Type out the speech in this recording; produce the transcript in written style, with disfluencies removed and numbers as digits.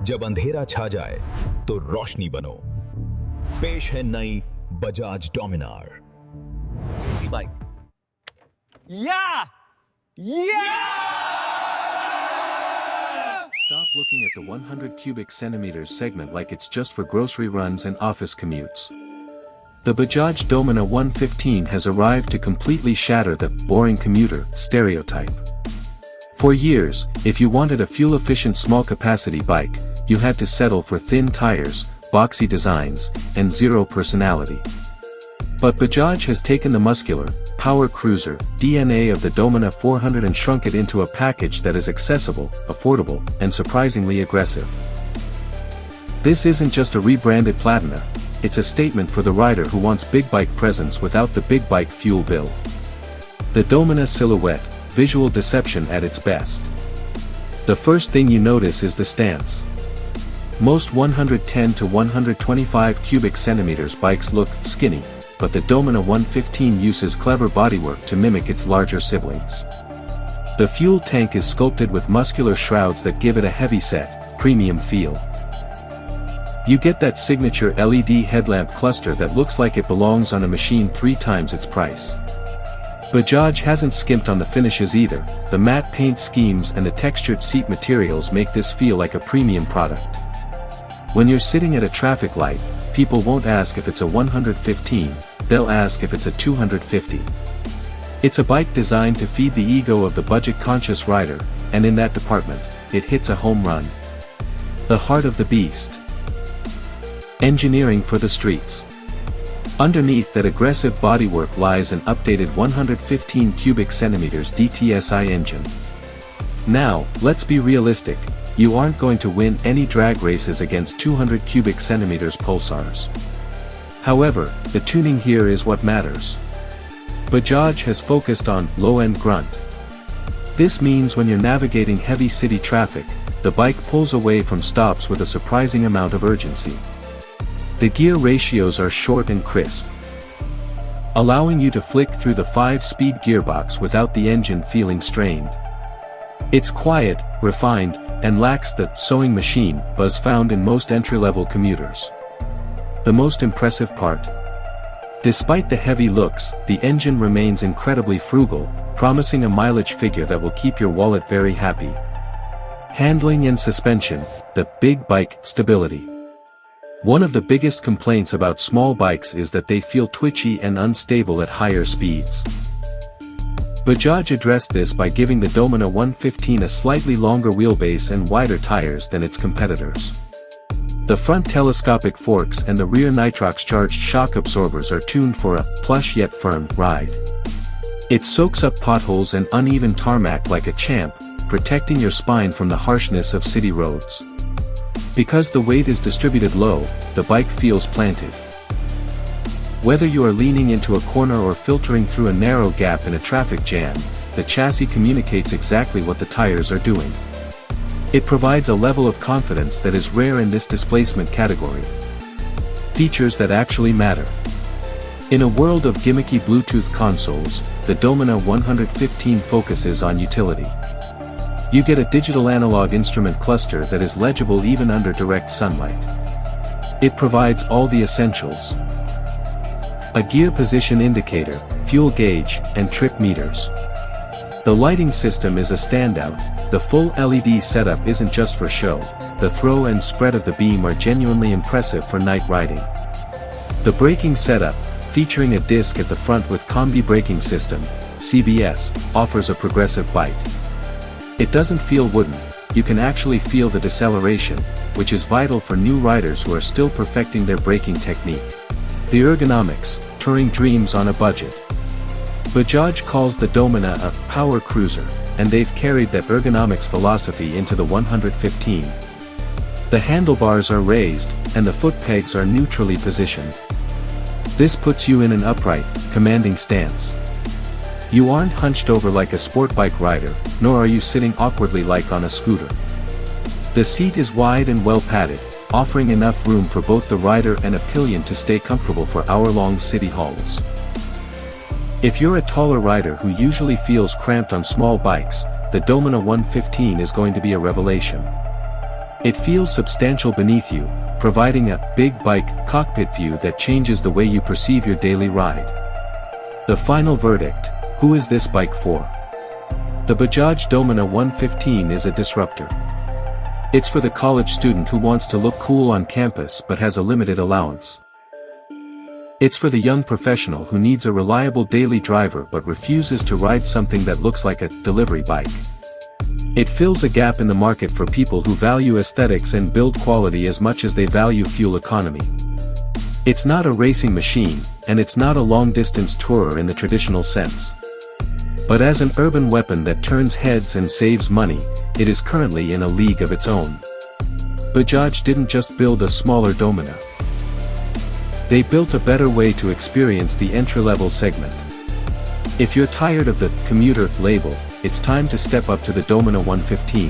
जब अंधेरा छा जाए तो रोशनी बनो। पेश है नई Bajaj Dominar bike. Stop looking at the 100 cubic centimeters segment like it's just for grocery runs and office commutes. The Bajaj Dominar 115 has arrived to completely shatter the boring commuter stereotype. For years, if you wanted a fuel-efficient small-capacity bike, you had to settle for thin tires, boxy designs, and zero personality. But Bajaj has taken the muscular, power cruiser DNA of the Dominar 400 and shrunk it into a package that is accessible, affordable, and surprisingly aggressive. This isn't just a rebranded Platina, it's a statement for the rider who wants big bike presence without the big bike fuel bill. The Dominar silhouette, visual deception at its best. The first thing you notice is the stance. Most 110 to 125 cubic centimeters bikes look skinny, but the Dominar 115 uses clever bodywork to mimic its larger siblings. The fuel tank is sculpted with muscular shrouds that give it a heavy-set, premium feel. You get that signature LED headlamp cluster that looks like it belongs on a machine 3 times its price. Bajaj hasn't skimped on the finishes either. The matte paint schemes and the textured seat materials make this feel like a premium product. When you're sitting at a traffic light, people won't ask if it's a 115, they'll ask if it's a 250. It's a bike designed to feed the ego of the budget-conscious rider, and in that department, it hits a home run. The heart of the beast. Engineering for the streets. Underneath that aggressive bodywork lies an updated 115 cubic centimeters DTSI engine. Now, let's be realistic, you aren't going to win any drag races against 200 cubic centimeters pulsars. However, the tuning here is what matters. Bajaj has focused on low-end grunt. This means when you're navigating heavy city traffic, the bike pulls away from stops with a surprising amount of urgency. The gear ratios are short and crisp, allowing you to flick through the 5-speed gearbox without the engine feeling strained. It's quiet, refined, and lacks the sewing machine buzz found in most entry-level commuters. The most impressive part? Despite the heavy looks, the engine remains incredibly frugal, promising a mileage figure that will keep your wallet very happy. Handling and suspension, the big bike stability. One of the biggest complaints about small bikes is that they feel twitchy and unstable at higher speeds. Bajaj addressed this by giving the Dominar 115 a slightly longer wheelbase and wider tires than its competitors. The front telescopic forks and the rear nitrox-charged shock absorbers are tuned for a plush yet firm ride. It soaks up potholes and uneven tarmac like a champ, protecting your spine from the harshness of city roads. Because the weight is distributed low, the bike feels planted. Whether you are leaning into a corner or filtering through a narrow gap in a traffic jam, the chassis communicates exactly what the tires are doing. It provides a level of confidence that is rare in this displacement category. Features that actually matter. In a world of gimmicky Bluetooth consoles, the Dominar 115 focuses on utility. You get a digital analog instrument cluster that is legible even under direct sunlight. It provides all the essentials. A gear position indicator, fuel gauge, and trip meters. The lighting system is a standout. The full LED setup isn't just for show, the throw and spread of the beam are genuinely impressive for night riding. The braking setup, featuring a disc at the front with Combi Braking System, CBS, offers a progressive bite. It doesn't feel wooden, you can actually feel the deceleration, which is vital for new riders who are still perfecting their braking technique. The ergonomics, touring dreams on a budget. Bajaj calls the Dominar a power cruiser, and they've carried that ergonomics philosophy into the 115. The handlebars are raised, and the foot pegs are neutrally positioned. This puts you in an upright, commanding stance. You aren't hunched over like a sport bike rider, nor are you sitting awkwardly like on a scooter. The seat is wide and well padded, offering enough room for both the rider and a pillion to stay comfortable for hour-long city hauls. If you're a taller rider who usually feels cramped on small bikes, the Dominar 115 is going to be a revelation. It feels substantial beneath you, providing a big bike cockpit view that changes the way you perceive your daily ride. The final verdict: who is this bike for? The Bajaj Dominar 115 is a disruptor. It's for the college student who wants to look cool on campus but has a limited allowance. It's for the young professional who needs a reliable daily driver but refuses to ride something that looks like a delivery bike. It fills a gap in the market for people who value aesthetics and build quality as much as they value fuel economy. It's not a racing machine, and it's not a long-distance tourer in the traditional sense. But as an urban weapon that turns heads and saves money, it is currently in a league of its own. Bajaj didn't just build a smaller Dominar. They built a better way to experience the entry-level segment. If you're tired of the commuter label, it's time to step up to the Dominar 115.